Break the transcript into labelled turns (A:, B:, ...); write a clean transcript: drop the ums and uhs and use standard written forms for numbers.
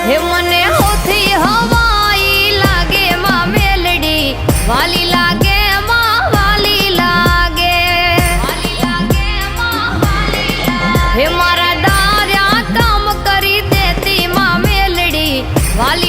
A: હે મને હોથી હવાઈ લાગે માં મેલડી વાલી લાગે માં વાલી લાગે હે મારા દાર્યા કામ કરી દેતી માં મેલડી વાલી